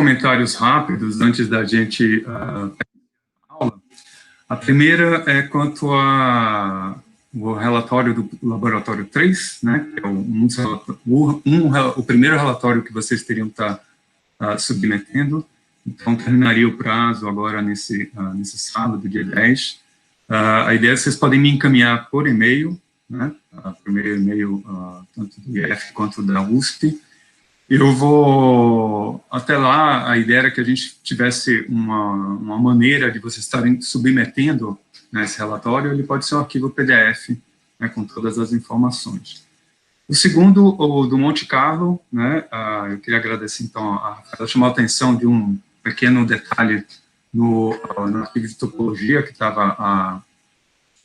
comentários rápidos antes da gente aula. A primeira é quanto ao relatório do laboratório 3, né, que é o primeiro relatório que vocês teriam que estar submetendo. Então, terminaria o prazo agora nesse sábado, dia 10. A ideia é que vocês podem me encaminhar por e-mail, né, primeiro e-mail tanto do IF quanto da USP. Eu vou, até lá, a ideia era que a gente tivesse uma maneira de vocês estarem submetendo, né, esse relatório. Ele pode ser um arquivo PDF, né, com todas as informações. O segundo, o do Monte Carlo, né, eu queria agradecer, então, ela chamou a atenção de um pequeno detalhe no arquivo de topologia, que estava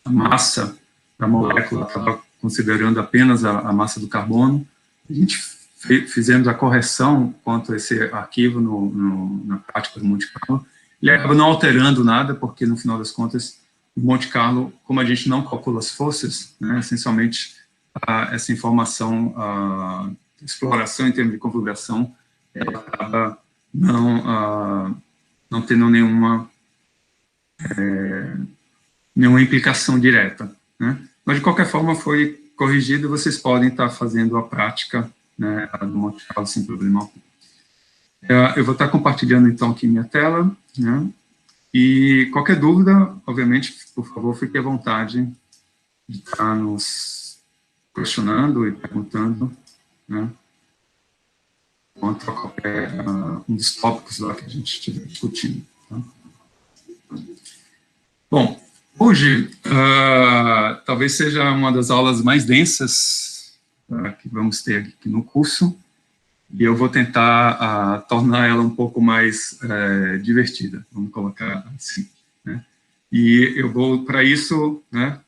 a massa da molécula, estava considerando apenas a massa do carbono. A gente fizemos a correção quanto a esse arquivo na prática do Monte Carlo. Ele acaba não alterando nada, porque, no final das contas, o Monte Carlo, como a gente não calcula as forças, né, essencialmente, essa informação, exploração em termos de configuração, ela acaba não tendo nenhuma implicação direta, né? Mas, de qualquer forma, foi corrigido, vocês podem estar fazendo a prática, né, do Monte Carlo sem problema algum. Eu vou estar compartilhando, então, aqui minha tela, né, e qualquer dúvida, obviamente, por favor, fique à vontade de estar nos questionando e perguntando, né, quanto a qualquer um dos tópicos lá que a gente estiver discutindo. Tá? Bom, hoje, talvez seja uma das aulas mais densas que vamos ter aqui no curso, e eu vou tentar tornar ela um pouco mais divertida, vamos colocar assim, né? E eu vou, para isso, né,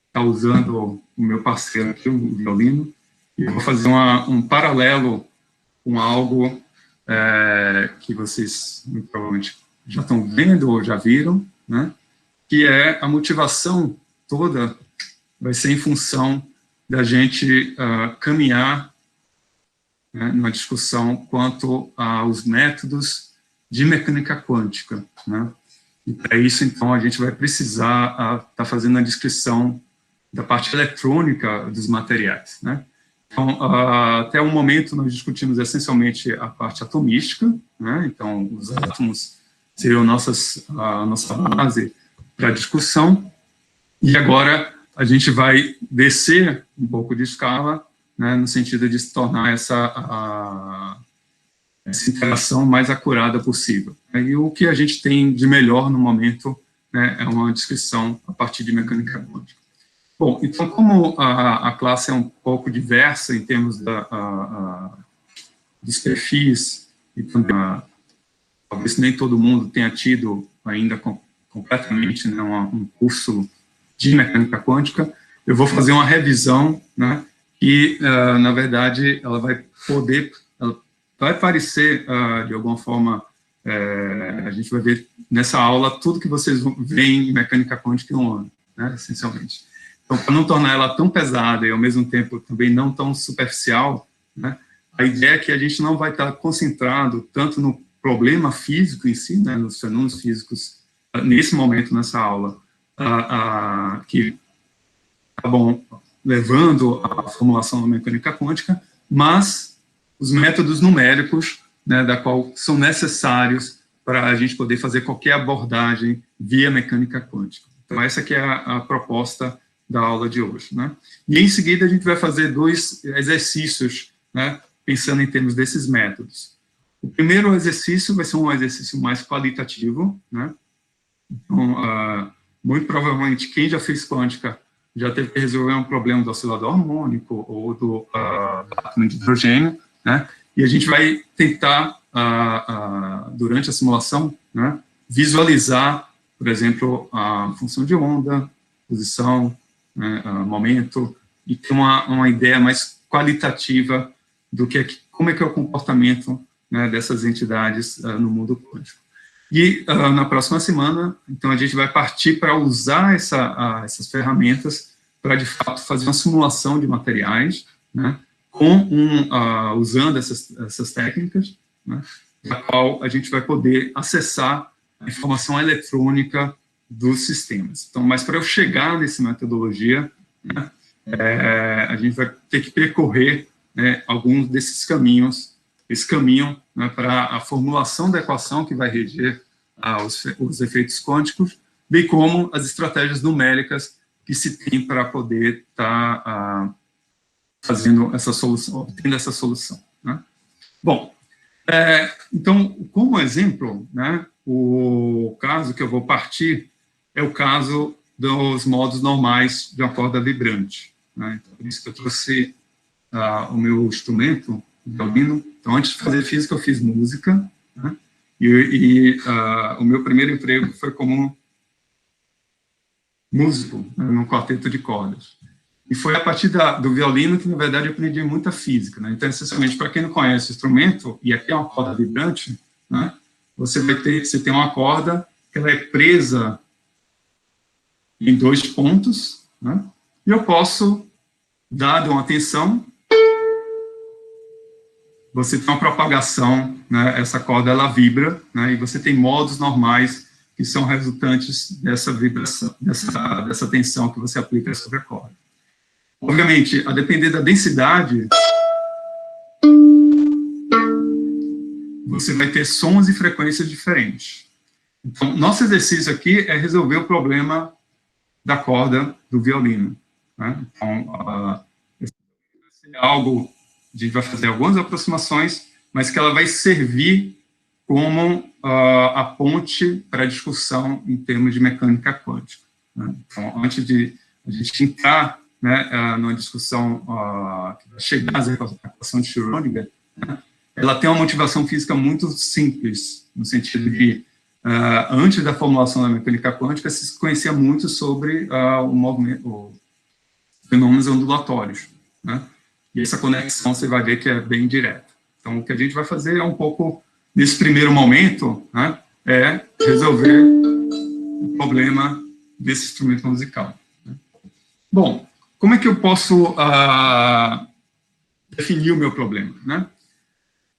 estar usando o meu parceiro aqui, o violino, e eu vou fazer um paralelo com algo que vocês provavelmente já estão vendo ou já viram, né, que é a motivação toda vai ser em função da gente caminhar, né, numa discussão quanto aos métodos de mecânica quântica, né? E para isso, então, a gente vai precisar estar fazendo a descrição da parte eletrônica dos materiais, né? Então, até o momento, nós discutimos essencialmente a parte atomística, né? Então, os átomos seriam a nossa base para a discussão, e agora a gente vai descer um pouco de escala, né, no sentido de se tornar essa interação mais acurada possível. E o que a gente tem de melhor no momento, né, é uma descrição a partir de mecânica quântica. Bom, então, como a classe é um pouco diversa em termos dos perfis, e talvez nem todo mundo tenha tido ainda completamente, né, um curso de mecânica quântica, eu vou fazer uma revisão, né, e, na verdade, ela vai parecer, de alguma forma, a gente vai ver nessa aula tudo que vocês veem em mecânica quântica em um ano, né, essencialmente. Então, para não tornar ela tão pesada e, ao mesmo tempo, também não tão superficial, né, a ideia é que a gente não vai estar concentrado tanto no problema físico em si, né, nos fenômenos físicos, nesse momento, nessa aula, que acabam levando à formulação da mecânica quântica, mas os métodos numéricos, né, da qual são necessários para a gente poder fazer qualquer abordagem via mecânica quântica. Então, essa aqui é a proposta da aula de hoje, né? E, em seguida, a gente vai fazer 2 exercícios, né, pensando em termos desses métodos. O primeiro exercício vai ser um exercício mais qualitativo, né? Então, muito provavelmente, quem já fez quântica já teve que resolver um problema do oscilador harmônico ou do átomo de hidrogênio, né? E a gente vai tentar, durante a simulação, né, visualizar, por exemplo, a função de onda, posição, né, momento, e ter uma ideia mais qualitativa do como é que é o comportamento, né, dessas entidades no mundo quântico. E na próxima semana, então, a gente vai partir para usar essas ferramentas para, de fato, fazer uma simulação de materiais, né, usando essas técnicas, né, na qual a gente vai poder acessar a informação eletrônica dos sistemas. Então, mas para eu chegar nessa metodologia, né, a gente vai ter que percorrer, né, alguns desses caminhos, esse caminho, né, para a formulação da equação que vai reger os efeitos quânticos, bem como as estratégias numéricas que se tem para poder estar fazendo essa solução, obtendo essa solução, né? Bom, então, como exemplo, né, o caso que eu vou partir é o caso dos modos normais de uma corda vibrante, né? Então, por isso que eu trouxe o meu instrumento, o violino. Então, antes de fazer física, eu fiz música, né? O meu primeiro emprego foi como músico, né, num quarteto de cordas. E foi a partir do violino que, na verdade, eu aprendi muita física, né? Então, essencialmente, para quem não conhece o instrumento, e aqui é uma corda vibrante, né, você tem uma corda que ela é presa em 2 pontos, né, e eu posso, dado uma tensão, você tem uma propagação, né, essa corda ela vibra, né, e você tem modos normais que são resultantes dessa vibração, dessa tensão que você aplica sobre a corda. Obviamente, a depender da densidade, você vai ter sons e frequências diferentes. Então, nosso exercício aqui é resolver o problema da corda do violino, né? Então, é algo, a gente vai fazer algumas aproximações, mas que ela vai servir como a ponte para a discussão em termos de mecânica quântica, né? Então, antes de a gente entrar, né, numa discussão que vai chegar à equação de Schrödinger, né, ela tem uma motivação física muito simples, no sentido de, antes da formulação da mecânica quântica, se conhecia muito sobre o movimento, fenômenos ondulatórios, né, e essa conexão você vai ver que é bem direta. Então, o que a gente vai fazer é um pouco, nesse primeiro momento, né, é resolver o problema desse instrumento musical, né. Bom, como é que eu posso definir o meu problema, né?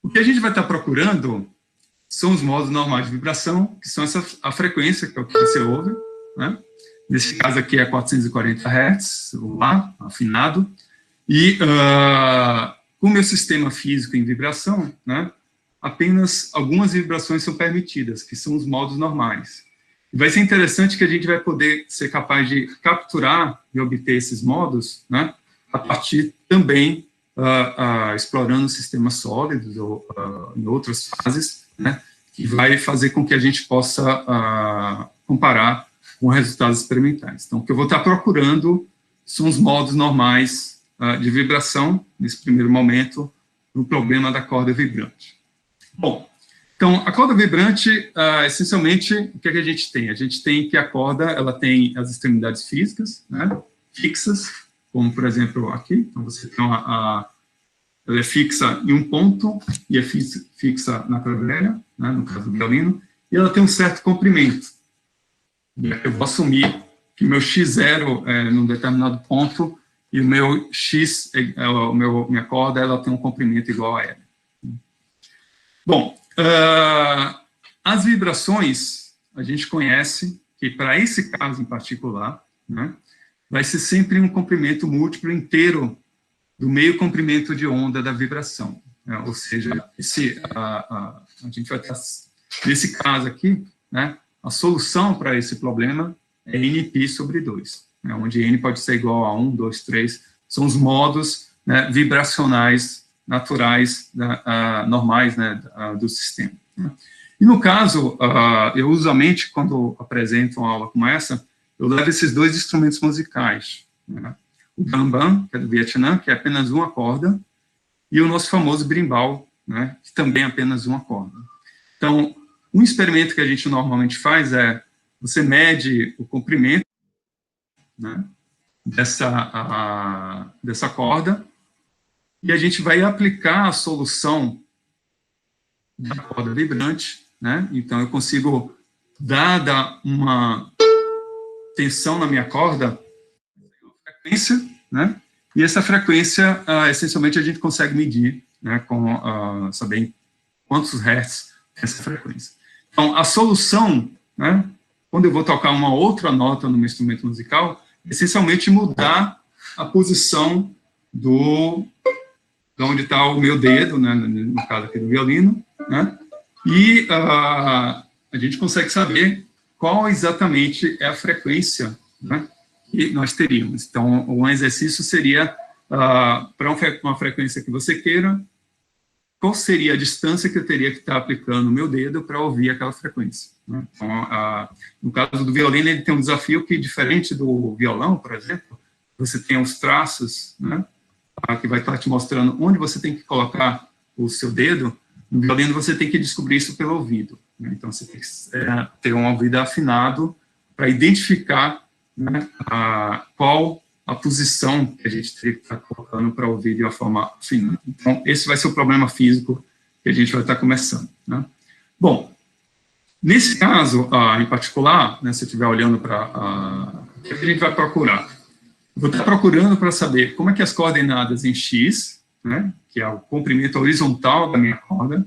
O que a gente vai estar procurando são os modos normais de vibração, que são a frequência, que é o que você ouve, né? Nesse caso aqui é 440 Hz, o Lá, afinado, e com o meu sistema físico em vibração, né, apenas algumas vibrações são permitidas, que são os modos normais. Vai ser interessante que a gente vai poder ser capaz de capturar e obter esses modos, né, a partir também explorando sistemas sólidos ou em outras fases, né, que vai fazer com que a gente possa comparar com resultados experimentais. Então, o que eu vou estar procurando são os modos normais de vibração, nesse primeiro momento, no problema da corda vibrante. Bom, então, a corda vibrante, essencialmente, o que é que a gente tem? A gente tem que a corda, ela tem as extremidades físicas, né, fixas, como, por exemplo, aqui. Então, você tem ela é fixa em um ponto e é fixa na clavilégea, né, no caso do violino, e ela tem um certo comprimento. Eu vou assumir que o meu x0 é num determinado ponto e o meu x, minha corda, ela tem um comprimento igual a L. Bom, as vibrações, a gente conhece que para esse caso em particular, né, vai ser sempre um comprimento múltiplo inteiro do meio comprimento de onda da vibração, né? Ou seja, a gente vai estar, nesse caso aqui, né, a solução para esse problema é nπ sobre 2, né, onde n pode ser igual a 1, 2, 3, são os modos, né, vibracionais naturais, normais, né, do sistema, né? E no caso, eu usualmente, quando apresento uma aula como essa, eu levo esses 2 instrumentos musicais, né? O bambam, que é do Vietnã, que é apenas uma corda, e o nosso famoso brimbal, né, que também é apenas uma corda. Então, um experimento que a gente normalmente faz é, você mede o comprimento, né, dessa corda, e a gente vai aplicar a solução da corda vibrante, né? Então, eu consigo, dada uma tensão na minha corda, frequência, né? E essa frequência, essencialmente, a gente consegue medir, né, com saber quantos hertz essa frequência. Então, a solução, né, quando eu vou tocar uma outra nota no meu instrumento musical, é essencialmente mudar a posição de onde está o meu dedo, né, no caso aqui do violino, né, e a gente consegue saber qual exatamente é a frequência, né, que nós teríamos. Então, um exercício seria, para uma frequência que você queira, qual seria a distância que eu teria que estar aplicando o meu dedo para ouvir aquela frequência, né? Então, no caso do violino, ele tem um desafio que, diferente do violão, por exemplo, você tem os traços, né, que vai estar te mostrando onde você tem que colocar o seu dedo. No violino, você tem que descobrir isso pelo ouvido, né? Então, você tem que ter um ouvido afinado para identificar, né, qual a posição que a gente teria que estar colocando para ouvir de uma forma fina. Então, esse vai ser o problema físico que a gente vai estar começando, né? Bom, nesse caso, em particular, né, se eu estiver olhando para o que a gente vai procurar? Eu vou estar procurando para saber como é que as coordenadas em X, né, que é o comprimento horizontal da minha corda,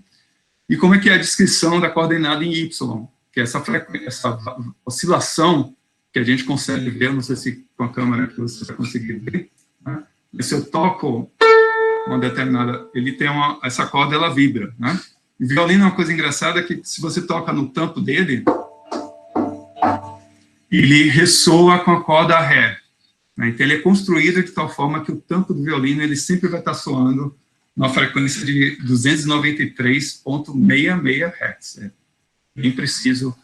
e como é que é a descrição da coordenada em Y, que é essa oscilação que a gente consegue ver, não sei se com a câmera que você vai conseguir ver, né? Se eu toco uma determinada, ele tem essa corda, ela vibra, né? E o violino é uma coisa engraçada que, se você toca no tampo dele, ele ressoa com a corda Ré, né? Então, ele é construído de tal forma que o tampo do violino, ele sempre vai estar soando na frequência de 293,66 Hz. É bem preciso.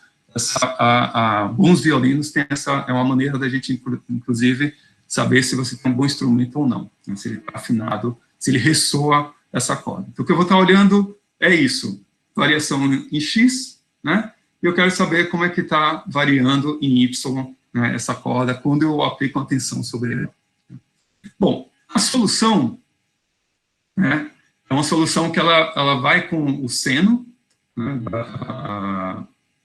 Bons violinos têm é uma maneira da gente, inclusive, saber se você tem um bom instrumento ou não, né? Se ele está afinado, se ele ressoa essa corda. Então, o que eu vou estar olhando é isso, variação em X, né? E eu quero saber como é que está variando em Y, né, essa corda, quando eu aplico atenção sobre ela. Bom, a solução, né, é uma solução que ela vai com o seno, né,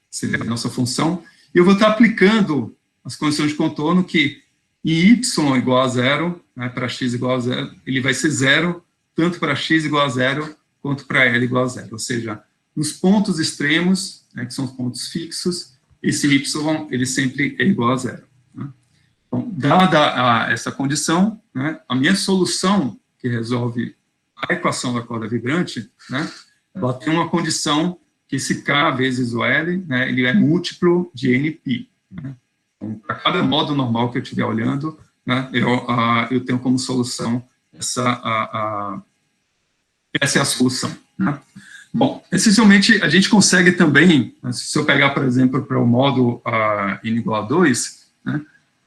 seria a nossa função, e eu vou estar aplicando as condições de contorno que em y igual a zero, né, para x igual a zero, ele vai ser zero, tanto para x igual a zero, quanto para l igual a zero. Ou seja, nos pontos extremos, né, que são os pontos fixos, esse y, ele sempre é igual a zero, né? Então, dada essa condição, né, a minha solução, que resolve a equação da corda vibrante, né, ela tem uma condição que esse K vezes o L, né, ele é múltiplo de NP, né? Então, para cada modo normal que eu estiver olhando, né, eu tenho como solução essa é a solução, né? Bom, essencialmente, a gente consegue também, se eu pegar, por exemplo, para o modo n igual a 2, né,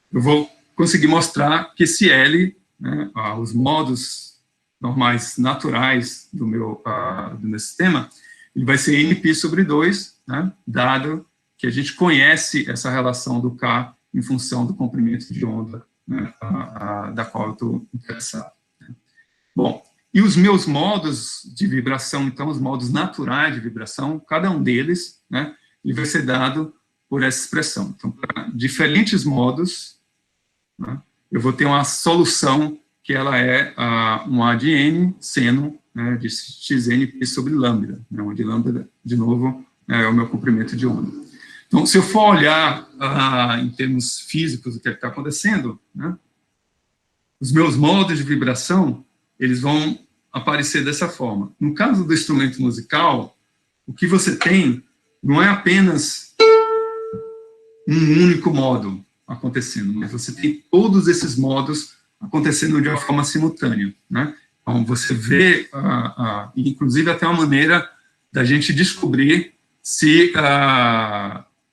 eu vou conseguir mostrar que esse L, né, os modos normais naturais do meu sistema, ele vai ser NP sobre 2, né, dado que a gente conhece essa relação do K em função do comprimento de onda, né, da qual eu estou interessado, né. Bom, e os meus modos de vibração, então, os modos naturais de vibração, cada um deles, né, ele vai ser dado por essa expressão. Então, para diferentes modos, né, eu vou ter uma solução que ela é um A de N seno, né, de XNP sobre lambda, né, onde lambda, de novo, é o meu comprimento de onda. Então, se eu for olhar em termos físicos o que está acontecendo, né, os meus modos de vibração, eles vão aparecer dessa forma. No caso do instrumento musical, o que você tem não é apenas um único modo acontecendo, mas você tem todos esses modos acontecendo de uma forma simultânea, né? Então, você vê, inclusive, até uma maneira da gente descobrir se,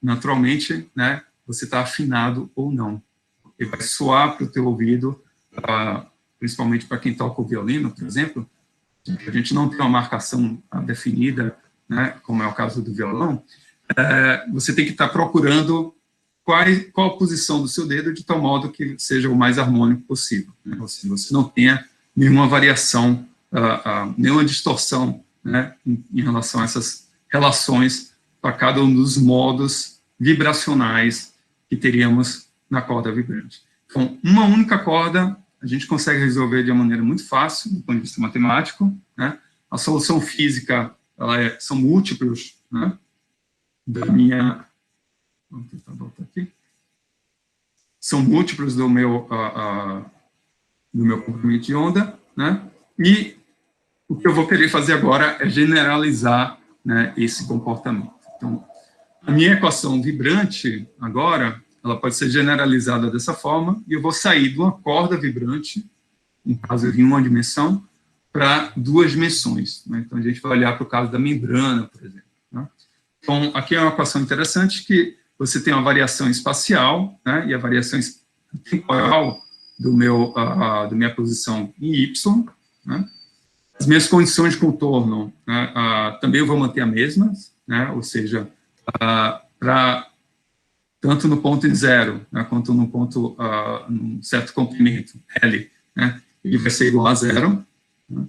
naturalmente, né, você está afinado ou não. Porque vai soar para o teu ouvido, principalmente para quem toca o violino, por exemplo, a gente não tem uma marcação definida, né, como é o caso do violão, você tem que estar procurando qual a posição do seu dedo de tal modo que seja o mais harmônico possível, né? Ou seja, você não tenha nenhuma variação, nenhuma distorção, né, em relação a essas relações para cada um dos modos vibracionais que teríamos na corda vibrante. Então, uma única corda, a gente consegue resolver de uma maneira muito fácil, do ponto de vista matemático, né? A solução física, são múltiplos né, da minha... Vamos tentar voltar aqui. São múltiplos do meu comprimento de onda, né, e o que eu vou querer fazer agora é generalizar, né, esse comportamento. Então, a minha equação vibrante, agora, ela pode ser generalizada dessa forma, e eu vou sair de uma corda vibrante, no caso de uma dimensão, para duas dimensões, né? Então, a gente vai olhar para o caso da membrana, por exemplo, né? Então, aqui é uma equação interessante que você tem uma variação espacial, né, e a variação temporal da minha posição em Y, né? As minhas condições de contorno, né, também eu vou manter as mesmas, né, ou seja, tanto no ponto em zero, né, quanto no ponto, num certo comprimento, L, né, ele vai ser igual a zero, né,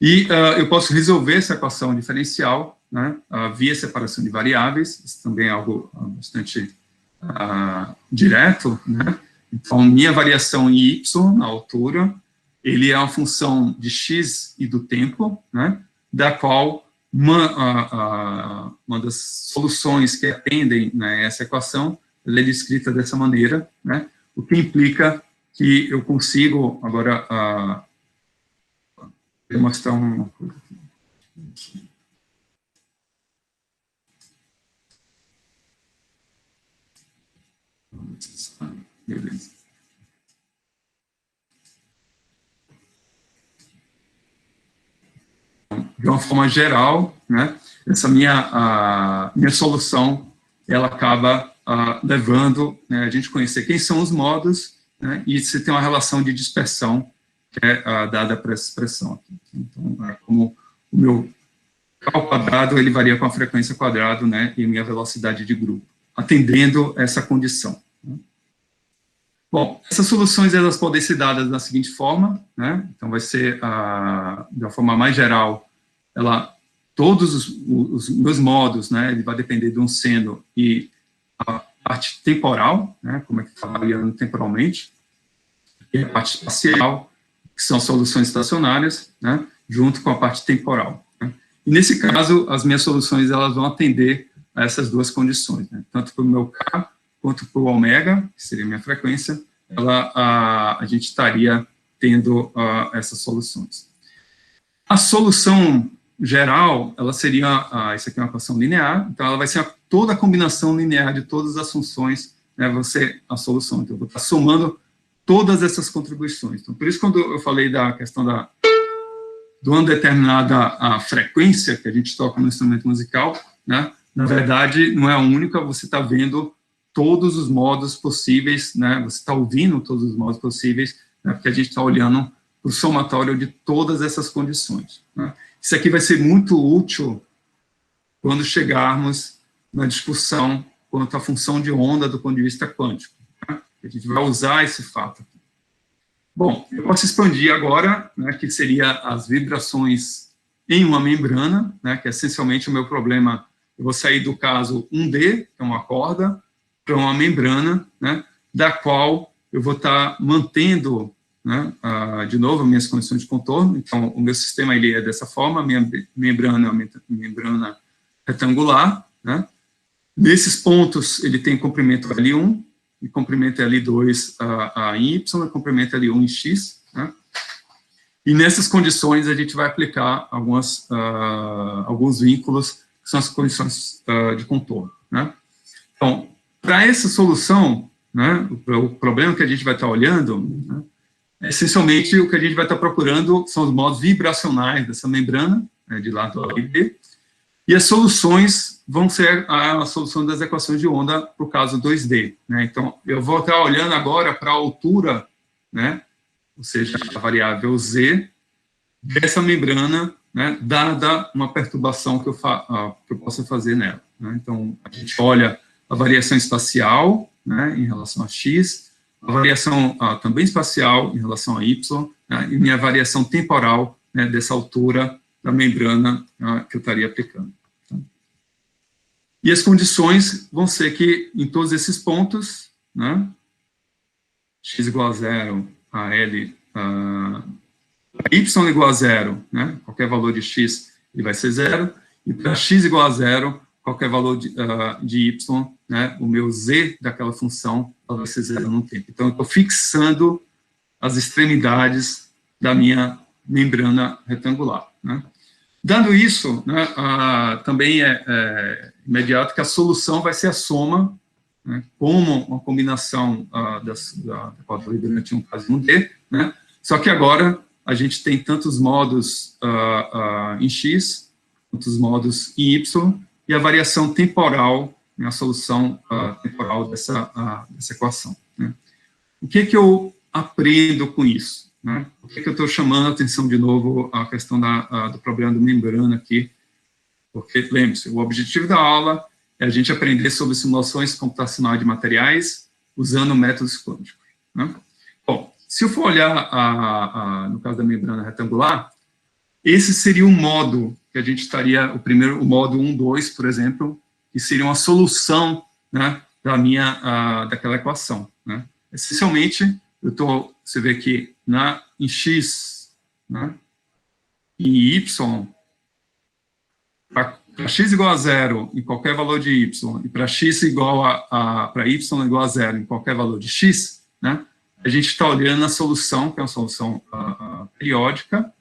e eu posso resolver essa equação diferencial, né, via separação de variáveis, isso também é algo bastante direto, né, então minha variação em Y, na altura, ele é uma função de x e do tempo, né, da qual uma das soluções que atendem, né, essa equação, ela é descrita dessa maneira, né, o que implica que eu consigo, agora, mostrar uma coisa aqui. Beleza. De uma forma geral, né, essa minha solução, ela acaba levando, né, a gente conhecer quem são os modos, né, e se tem uma relação de dispersão que é dada para essa expressão aqui. Então, como o meu K quadrado, ele varia com a frequência quadrado, né, e minha velocidade de grupo, atendendo essa condição. Né. Bom, essas soluções, elas podem ser dadas da seguinte forma, né, então vai ser, de uma forma mais geral, todos os meus modos, né, ele vai depender de um seno e a parte temporal, né, como é que está variando temporalmente, e a parte espacial, que são soluções estacionárias, né, junto com a parte temporal. Né. E nesse caso, as minhas soluções, elas vão atender a essas duas condições, né, tanto para o meu K quanto para o ômega, que seria a minha frequência, a gente estaria tendo essas soluções. A solução geral, ela seria, isso aqui é uma equação linear, então ela vai ser toda a combinação linear de todas as funções, né, vai ser a solução. Então, eu vou estar somando todas essas contribuições. Então, por isso, quando eu falei da questão de uma determinada frequência que a gente toca no instrumento musical, né, na verdade, não é a única, você está vendo todos os modos possíveis, né, você está ouvindo todos os modos possíveis, né, porque a gente está olhando para o somatório de todas essas condições. Né. Isso aqui vai ser muito útil quando chegarmos na discussão quanto à função de onda do ponto de vista quântico. Né? A gente vai usar esse fato aqui. Bom, eu posso expandir agora, né, que seria as vibrações em uma membrana, né, que é essencialmente o meu problema. Eu vou sair do caso 1D, que é uma corda, para uma membrana, né, da qual eu vou estar mantendo, né, de novo, minhas condições de contorno. Então, o meu sistema ele é dessa forma, a minha membrana é uma membrana retangular, né. Nesses pontos, ele tem comprimento L1, e comprimento L2 em Y, e comprimento L1 em X, né. E nessas condições, a gente vai aplicar alguns vínculos, que são as condições de contorno, né. Então, para essa solução, né, o problema que a gente vai estar olhando, né, essencialmente o que a gente vai estar procurando são os modos vibracionais dessa membrana, né, de lado A e B, e as soluções vão ser a solução das equações de onda para o caso 2D. Né, então, eu vou estar olhando agora para a altura, né, ou seja, a variável Z, dessa membrana, né, dada uma perturbação que eu possa fazer nela. Né. Então, a gente olha a variação espacial, né, em relação a X, a variação também espacial em relação a Y, né, e minha variação temporal, né, dessa altura da membrana que eu estaria aplicando. Tá? E as condições vão ser que, em todos esses pontos, né, X igual a zero, a L, Y igual a zero, né, qualquer valor de X ele vai ser zero, e para X igual a zero, qualquer valor de y, né, o meu z daquela função vai ser zero no tempo. Então, eu estou fixando as extremidades da minha membrana retangular, né? Dando isso, né, também é imediato que a solução vai ser a soma, né, como uma combinação da quadrilha tinha um caso 1D, né, só que agora a gente tem tantos modos em x, quantos modos em y, e a variação temporal, né, a solução temporal dessa equação, né. O que que eu aprendo com isso, né? Por que eu estou chamando a atenção de novo a questão do problema da membrana aqui? Porque, lembre-se, o objetivo da aula é a gente aprender sobre simulações computacionais de materiais usando métodos quânticos, né? Bom, se eu for olhar, no caso da membrana retangular, esse seria um modo que a gente estaria, o modo 1, 2, por exemplo, que seria uma solução, né, daquela equação, né? Essencialmente, você vê que em x, né, em y, para x igual a zero em qualquer valor de y, e para x igual para y igual a zero em qualquer valor de x, né, a gente está olhando a solução, que é uma solução periódica,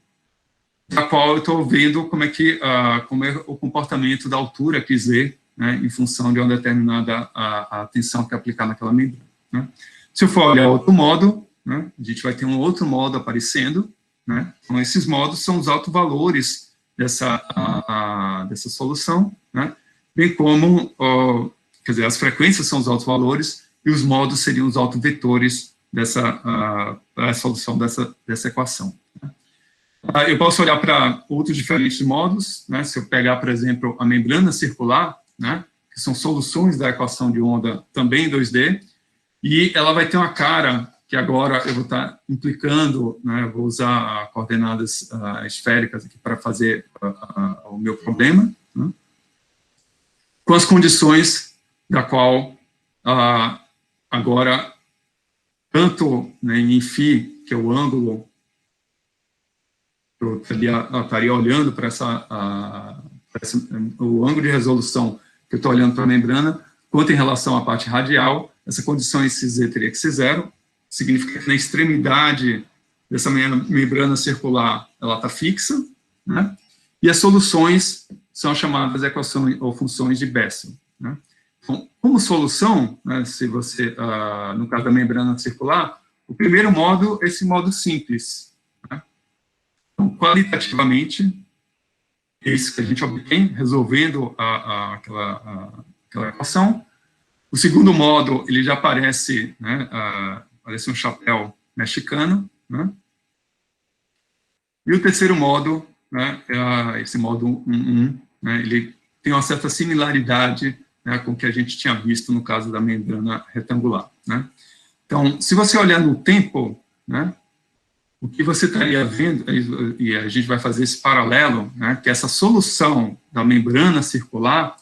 da qual eu estou vendo como é o comportamento da altura aqui z, né, em função de uma determinada a tensão que é aplicada naquela membrana, né. Se eu for olhar outro modo, né, a gente vai ter um outro modo aparecendo, né, então esses modos são os autovalores dessa solução, né, bem como, quer dizer, as frequências são os autovalores e os modos seriam os autovetores dessa solução dessa equação, né. Eu posso olhar para outros diferentes modos, né, se eu pegar, por exemplo, a membrana circular, né, que são soluções da equação de onda também em 2D, e ela vai ter uma cara que agora eu vou estar implicando, né, vou usar coordenadas esféricas aqui para fazer o meu problema, né, com as condições da qual agora, tanto, né, em φ, que é o ângulo, eu estaria olhando para o ângulo de resolução que eu estou olhando para a membrana, quanto em relação à parte radial, essa condição em z teria que ser zero, significa que na extremidade dessa membrana circular, ela está fixa, né? E as soluções são chamadas equações ou funções de Bessel, né? Então, como solução, né, se você, no caso da membrana circular, o primeiro modo é esse modo simples, né? Então, qualitativamente, é isso que a gente obtém, resolvendo aquela equação. O segundo modo, ele já aparece, né, parece um chapéu mexicano, né? E o terceiro modo, né, esse modo 1, né, ele tem uma certa similaridade, né, com o que a gente tinha visto no caso da membrana retangular, né? Então, se você olhar no tempo, né, o que você estaria vendo, e a gente vai fazer esse paralelo, né, que essa solução da membrana circular,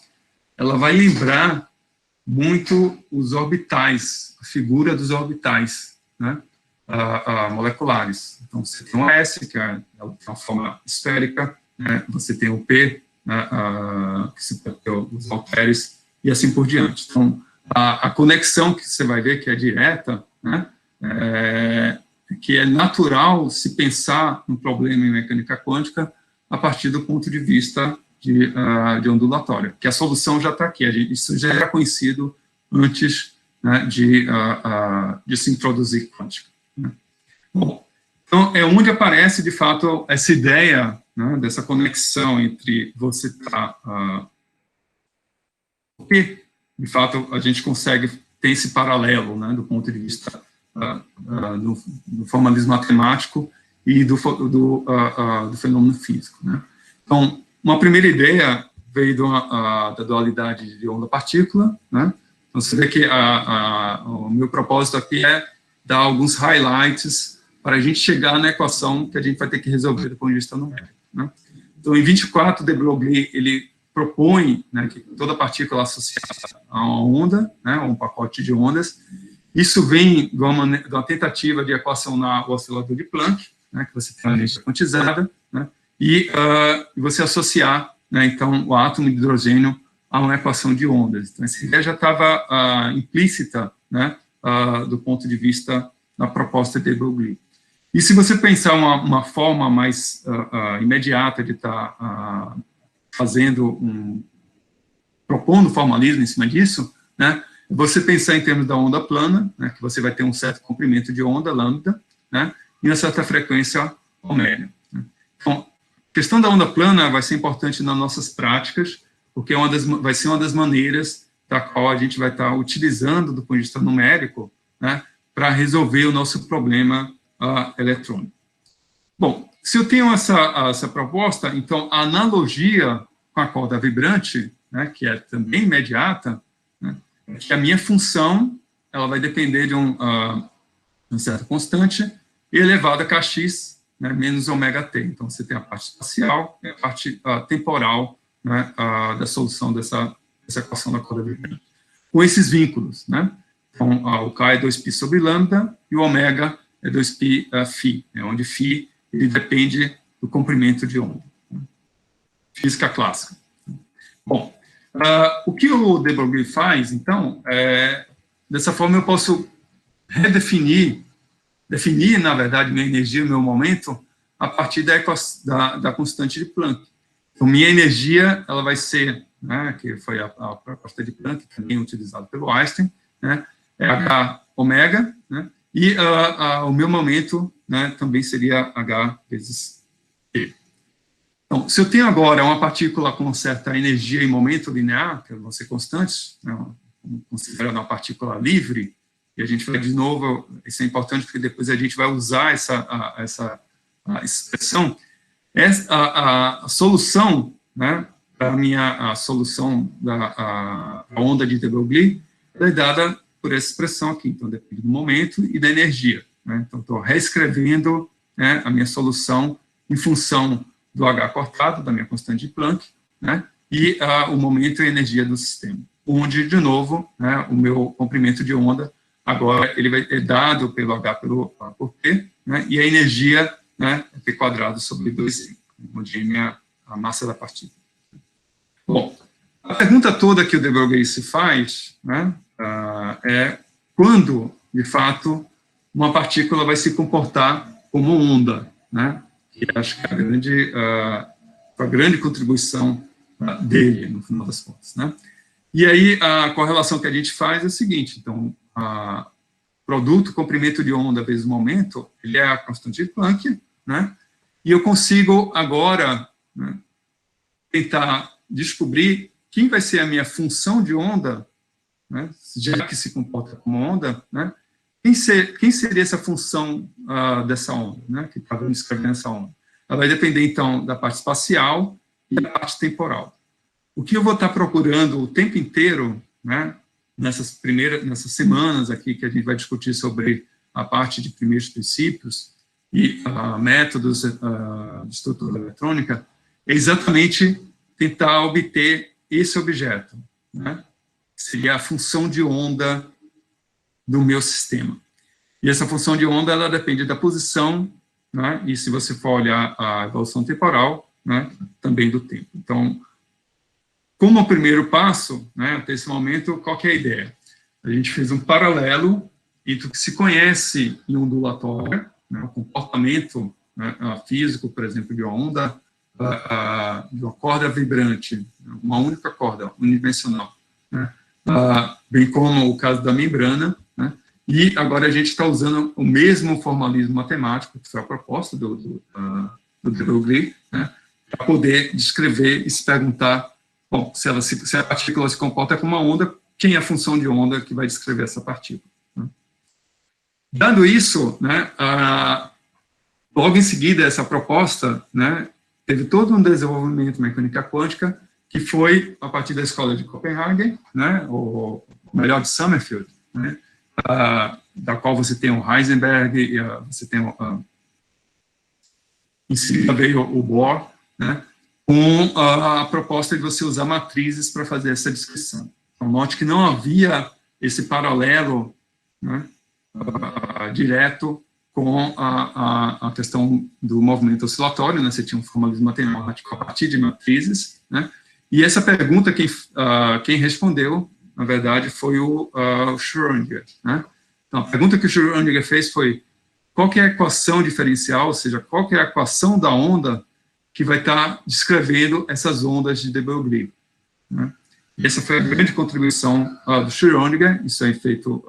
ela vai lembrar muito os orbitais, a figura dos orbitais, né, moleculares. Então, você tem um S, que ela tem uma forma esférica, né, você tem o P, né, que se os halteres, e assim por diante. Então, a conexão que você vai ver que é direta, né, que é natural se pensar no problema em mecânica quântica a partir do ponto de vista de ondulatória, que a solução já está aqui, isso já era conhecido antes, né, de se introduzir quântica, né. Bom, então, é onde aparece, de fato, essa ideia, né, dessa conexão entre você estar... porque, de fato, a gente consegue ter esse paralelo, né, do ponto de vista do formalismo matemático e do fenômeno físico, né. Então, uma primeira ideia veio da dualidade de onda-partícula, né? Então, você vê que o meu propósito aqui é dar alguns highlights para a gente chegar na equação que a gente vai ter que resolver do ponto de vista numérico, né? Então, em 24, de Broglie, ele propõe, né, que toda partícula associada a uma onda, né, um pacote de ondas, isso vem de uma tentativa de equacionar o oscilador de Planck, né, que você tem uma energia quantizada, né, e você associar, né, então, o átomo de hidrogênio a uma equação de ondas. Então, essa ideia já estava implícita, né, do ponto de vista da proposta de Broglie. E se você pensar uma forma mais imediata de estar propondo formalismo em cima disso, né, você pensar em termos da onda plana, né, que você vai ter um certo comprimento de onda, lambda, né, e uma certa frequência ômega. Né. Então, a questão da onda plana vai ser importante nas nossas práticas, porque vai ser uma das maneiras da qual a gente vai estar utilizando, do ponto de vista numérico, né, para resolver o nosso problema eletrônico. Bom, se eu tenho essa proposta, então a analogia com a corda vibrante, né, que é também imediata, né, é que a minha função ela vai depender de uma certa constante elevada a kx, né, menos ômega t. Então, você tem a parte espacial e a parte temporal, né, da solução dessa equação da corda vibrante. Com esses vínculos, né? Então, o K é 2π sobre lambda e o ômega é 2π φ, onde φ ele depende do comprimento de onda. Né? Física clássica. Bom, o que o de Broglie faz, então, dessa forma eu posso definir, na verdade, minha energia, meu momento, a partir da constante de Planck. Então, minha energia, ela vai ser, né, que foi a proposta de Planck, também utilizada pelo Einstein, né, é H ômega, né, e o meu momento, né, também seria H vezes E. Então, se eu tenho agora uma partícula com certa energia e momento linear, que vão ser constantes, né, considerando uma partícula livre, e a gente vai, de novo, isso é importante porque depois a gente vai usar essa expressão, a solução, né, a solução da onda de de Broglie é dada por essa expressão aqui, então depende do momento e da energia. Né? Então, estou reescrevendo, né, a minha solução em função do H cortado, da minha constante de Planck, né, e o momento e a energia do sistema, onde, de novo, né, o meu comprimento de onda, agora, ele vai ser dado pelo H por T, né, e a energia, né, é P quadrado sobre 2m, onde é a massa da partícula. Bom, a pergunta toda que o de Broglie se faz, né, é quando, de fato, uma partícula vai se comportar como onda, né, que acho que é a grande contribuição dele, no final das contas. Né. E aí, a correlação que a gente faz é a seguinte, então, produto, comprimento de onda vezes momento, ele é a constante de Planck, né, e eu consigo agora, né, tentar descobrir quem vai ser a minha função de onda, né, já que se comporta como onda, né, quem seria essa função dessa onda, né, que está descrevendo essa onda? Ela vai depender, então, da parte espacial e da parte temporal. O que eu vou estar procurando o tempo inteiro, né, nessas semanas aqui que a gente vai discutir sobre a parte de primeiros princípios e métodos de estrutura eletrônica, é exatamente tentar obter esse objeto, né, seria a função de onda do meu sistema. E essa função de onda, ela depende da posição, né, e se você for olhar a evolução temporal, né, também do tempo. Então, como o primeiro passo, né, até esse momento, qual que é a ideia? A gente fez um paralelo entre o que se conhece em ondulatória, né, o comportamento, né, físico, por exemplo, de uma onda, de uma corda vibrante, uma única corda, unidimensional, né, bem como o caso da membrana, né, e agora a gente está usando o mesmo formalismo matemático, que foi a proposta do de Broglie, né, para poder descrever e se perguntar, bom, se a partícula se comporta como uma onda, quem é a função de onda que vai descrever essa partícula? Né? Dado isso, né, logo em seguida, essa proposta, né, teve todo um desenvolvimento em mecânica quântica, que foi a partir da escola de Copenhague, né, ou melhor, de Sommerfeld, né, da qual você tem o Heisenberg, e você tem em seguida veio o Bohr, né, com a proposta de você usar matrizes para fazer essa descrição. Então, note que não havia esse paralelo, né, direto com a questão do movimento oscilatório, né, você tinha um formalismo matemático a partir de matrizes, né, E essa pergunta, quem respondeu, na verdade, foi o Schrödinger, né? Então, a pergunta que o Schrödinger fez foi: qual que é a equação diferencial, ou seja, qual que é a equação da onda que vai estar descrevendo essas ondas de de Broglie, né? E essa foi a grande contribuição do Schrödinger. Isso é feito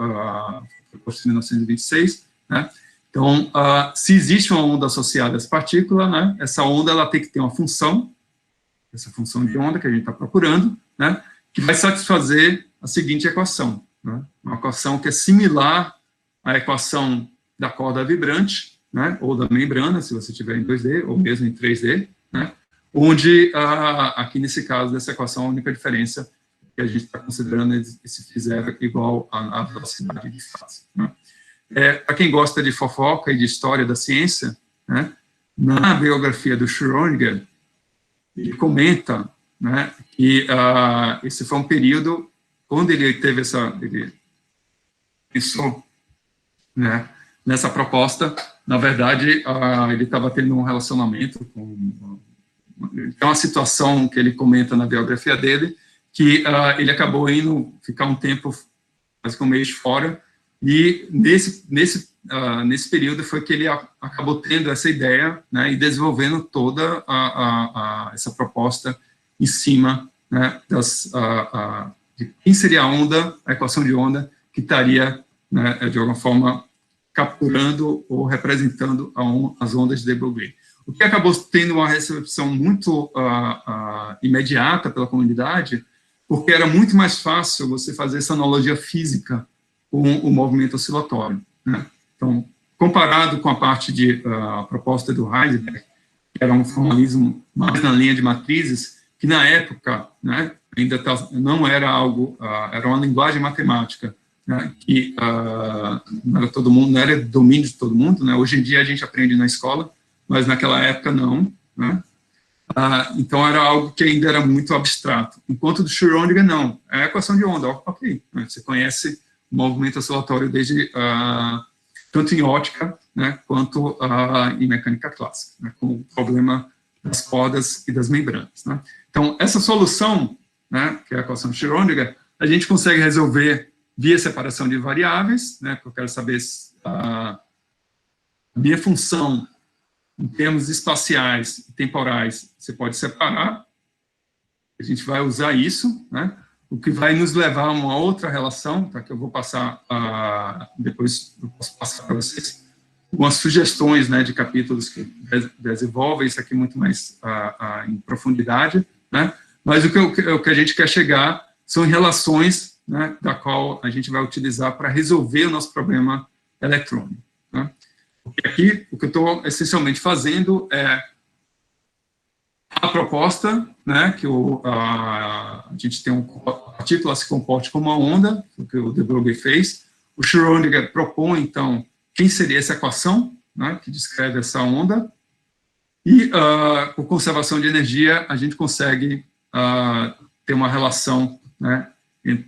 em 1926, né? Então, se existe uma onda associada a essa partícula, né, essa onda ela tem que ter uma função, essa função de onda que a gente está procurando, né, que vai satisfazer a seguinte equação, né, uma equação que é similar à equação da corda vibrante, né, ou da membrana, se você tiver em 2D, ou mesmo em 3D, né, onde, aqui nesse caso dessa equação, a única diferença que a gente está considerando é esse φ0 igual à velocidade de fase, né. Para quem gosta de fofoca e de história da ciência, né, na biografia do Schrödinger, ele comenta, né, que esse foi um período quando ele teve ele pensou, né, nessa proposta. Na verdade, ele estava tendo um relacionamento com uma situação que ele comenta na biografia dele, que ele acabou indo ficar um tempo, quase que um mês fora, e nesse período foi que ele acabou tendo essa ideia, né, e desenvolvendo toda essa proposta em cima, né, de quem seria a onda, a equação de onda, que estaria, né, de alguma forma, capturando ou representando as ondas de de Broglie. O que acabou tendo uma recepção muito imediata pela comunidade, porque era muito mais fácil você fazer essa analogia física com o movimento oscilatório, né? Então, comparado com a parte de proposta do Heisenberg, que era um formalismo mais na linha de matrizes, que na época, né, ainda não era algo, era uma linguagem matemática, né, que não era todo mundo, não era domínio de todo mundo, né? Hoje em dia a gente aprende na escola, mas naquela época não, né? Então era algo que ainda era muito abstrato. Enquanto do Schrödinger, não, é a equação de onda, ok, né? Você conhece o movimento oscilatório desde tanto em ótica, né, quanto em mecânica clássica, né, com o problema das cordas e das membranas, né? Então, essa solução, né, que é a equação de Schrödinger, a gente consegue resolver via separação de variáveis, né, que eu quero saber a minha função em termos espaciais e temporais, você pode separar, a gente vai usar isso, né, o que vai nos levar a uma outra relação, tá, que eu vou passar, depois eu posso passar para vocês, algumas sugestões, né, de capítulos que desenvolvem isso aqui muito mais em profundidade, né, mas o que a gente quer chegar são relações, né, da qual a gente vai utilizar para resolver o nosso problema eletrônico, né. Porque aqui, o que eu estou essencialmente fazendo é a proposta, né, que a gente tem a partícula se comporte como uma onda, o que o de Broglie fez. O Schrödinger propõe, então, quem seria essa equação, né, que descreve essa onda, e por conservação de energia, a gente consegue ter uma relação, né,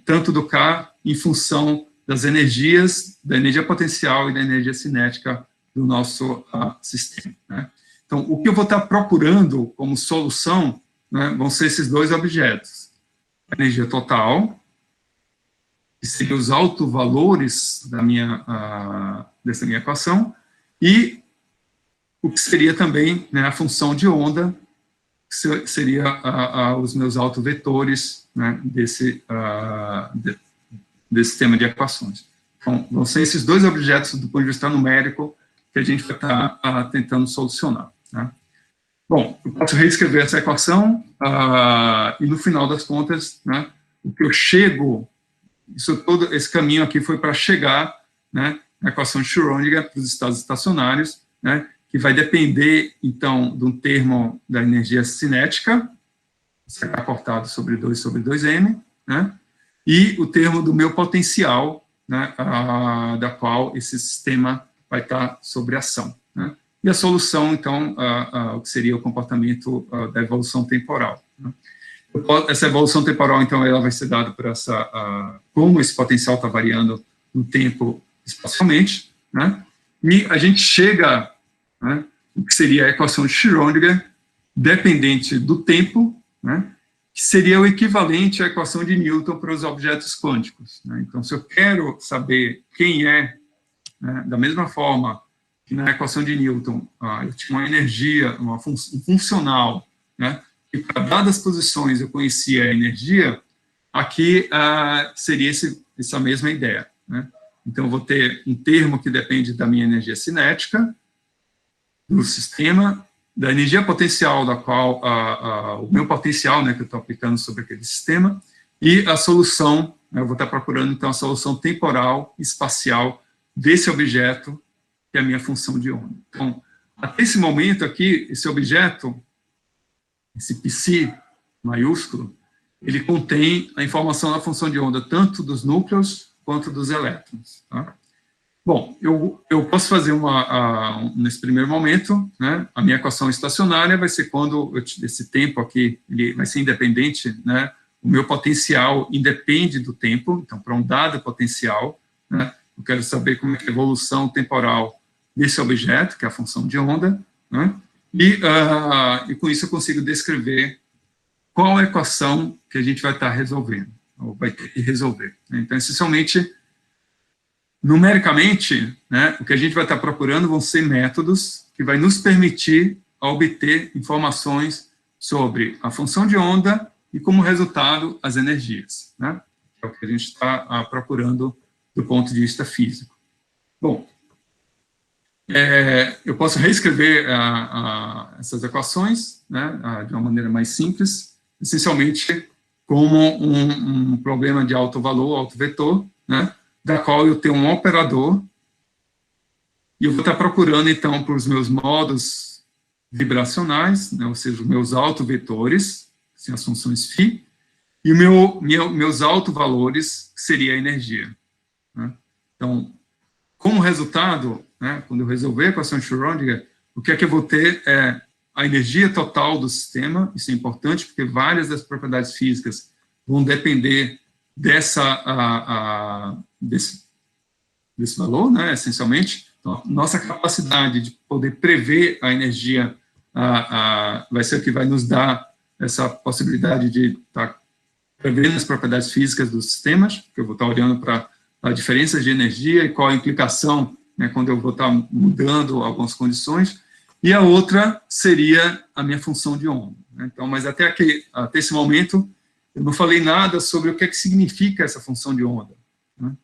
tanto do K em função das energias, da energia potencial e da energia cinética do nosso sistema, né. Então, o que eu vou estar procurando como solução, né, vão ser esses dois objetos. A energia total, que seriam os autovalores dessa minha equação, e o que seria também, né, a função de onda, que seria os meus autovetores, né, desse sistema de equações. Então, vão ser esses dois objetos do ponto de vista numérico que a gente vai estar tentando solucionar, né? Bom, eu posso reescrever essa equação e no final das contas, né, o que eu chego, todo esse caminho aqui foi para chegar, né, na equação de Schrödinger para os estados estacionários, né, que vai depender, então, de um termo da energia cinética, será cortado sobre 2/2m, né, e o termo do meu potencial, né, da qual esse sistema vai estar sobre ação, né? E a solução, então, o que seria o comportamento da evolução temporal, né? Essa evolução temporal, então, ela vai ser dada por como esse potencial está variando no tempo espacialmente, né? E a gente chega, né, o que seria a equação de Schrödinger, dependente do tempo, né, que seria o equivalente à equação de Newton para os objetos quânticos, né? Então, se eu quero saber quem é, né, da mesma forma que na equação de Newton, eu tinha uma energia, um funcional, né, e para dadas posições eu conhecia a energia, aqui seria essa mesma ideia, né? Então, eu vou ter um termo que depende da minha energia cinética, do sistema, da energia potencial, da qual o meu potencial, né, que eu estou aplicando sobre aquele sistema, e a solução, né, eu vou estar procurando, então, a solução temporal, espacial, desse objeto, que é a minha função de onda. Então, até esse momento aqui, esse objeto, esse psi maiúsculo, ele contém a informação da função de onda, tanto dos núcleos quanto dos elétrons, tá? Bom, eu posso fazer nesse primeiro momento, né, a minha equação estacionária vai ser quando esse tempo aqui ele vai ser independente, né, o meu potencial independe do tempo, então, para um dado potencial, né, eu quero saber como é que é a evolução temporal desse objeto, que é a função de onda, né, e com isso eu consigo descrever qual a equação que a gente vai estar resolvendo, ou vai ter que resolver. Então, essencialmente, numericamente, né, o que a gente vai estar procurando vão ser métodos que vai nos permitir obter informações sobre a função de onda e, como resultado, as energias, né? É o que a gente está procurando do ponto de vista físico. Bom, eu posso reescrever essas equações, né, de uma maneira mais simples, essencialmente como um problema de alto valor, alto vetor, né, da qual eu tenho um operador, e eu vou estar procurando, então, para os meus modos vibracionais, né, ou seja, os meus autovetores, que são as funções φ, e meus autovalores, que seria a energia, né? Então, como resultado, né, quando eu resolver a equação de Schrödinger, o que é que eu vou ter é a energia total do sistema, isso é importante, porque várias das propriedades físicas vão depender desse valor, né, essencialmente. Então, nossa capacidade de poder prever a energia vai ser o que vai nos dar essa possibilidade de estar prevendo as propriedades físicas dos sistemas, porque eu vou estar olhando para a diferença de energia e qual a implicação, né, quando eu vou estar mudando algumas condições, e a outra seria a minha função de onda, né? Então, mas até esse momento, eu não falei nada sobre o que é que significa essa função de onda, né?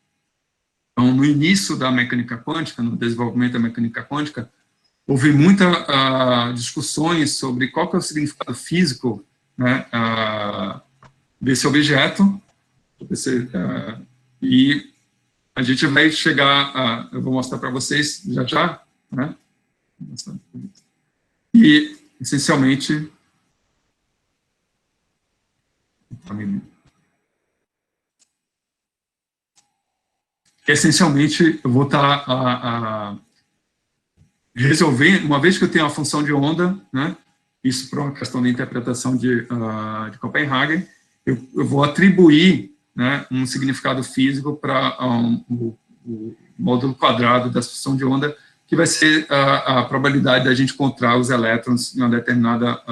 Então, no início da mecânica quântica, no desenvolvimento da mecânica quântica, houve muitas discussões sobre qual que é o significado físico, né, desse objeto, e a gente vai chegar eu vou mostrar para vocês já, né, e, essencialmente, eu vou estar resolvendo, uma vez que eu tenho a função de onda, né, isso por uma questão de interpretação de Copenhagen, eu vou atribuir, né, um significado físico para o módulo quadrado da função de onda, que vai ser a probabilidade da gente encontrar os elétrons em uma determinada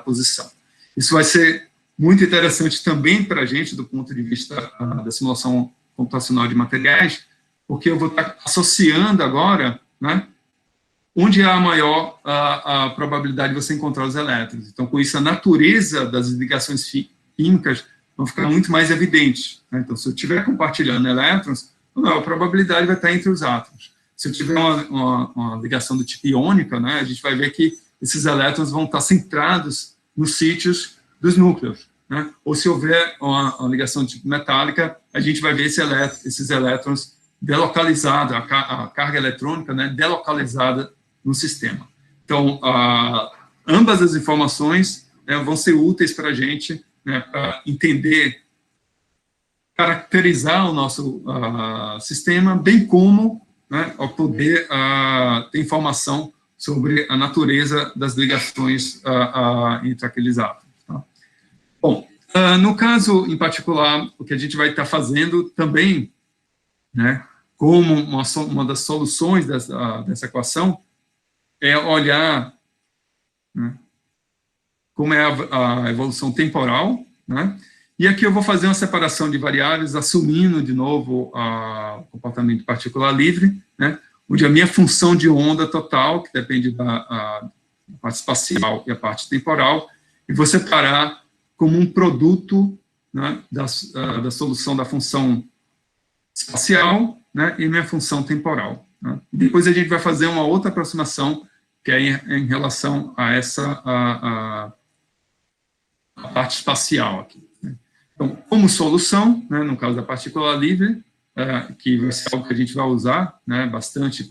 posição. Isso vai ser muito interessante também para a gente, do ponto de vista da simulação computacional de materiais, porque eu vou estar associando agora, né, onde há a maior a probabilidade de você encontrar os elétrons. Então, com isso, a natureza das ligações químicas vão ficar muito mais evidentes, né? Então, se eu estiver compartilhando elétrons, a probabilidade vai estar entre os átomos. Se eu tiver uma ligação do tipo iônica, né, a gente vai ver que esses elétrons vão estar centrados nos sítios dos núcleos, né? Ou se houver uma ligação do tipo metálica, a gente vai ver esses elétrons delocalizados, a carga eletrônica, né, delocalizada no sistema. Então, ambas as informações, né, vão ser úteis para a gente, né, para entender, caracterizar o nosso sistema, bem como, né, ao poder ter informação sobre a natureza das ligações entre aqueles átomos. Tá? Bom, no caso em particular, o que a gente vai estar fazendo também, né, como uma das soluções dessa equação, é olhar, né, como é a evolução temporal, né? E aqui eu vou fazer uma separação de variáveis, assumindo de novo o comportamento de partícula livre, né? Onde a minha função de onda total, que depende da parte espacial e a parte temporal, e vou separar como um produto, né, da solução da função espacial, né, e minha função temporal. Né? Depois a gente vai fazer uma outra aproximação, que é em relação a essa a parte espacial aqui. Né? Então, como solução, né, no caso da partícula livre, que vai ser algo que a gente vai usar, né, bastante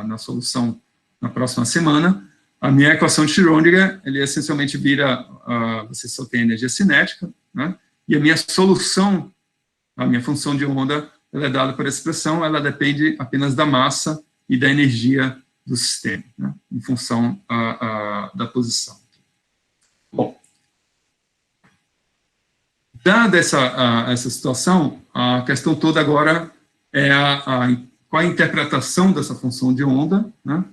na solução na próxima semana, a minha equação de Schrödinger, ele essencialmente vira, você só tem energia cinética, né, e a minha solução, a minha função de onda, ela é dada por essa expressão, ela depende apenas da massa e da energia do sistema, né, em função da posição. Bom, dada essa situação, a questão toda agora é qual a interpretação dessa função de onda, né?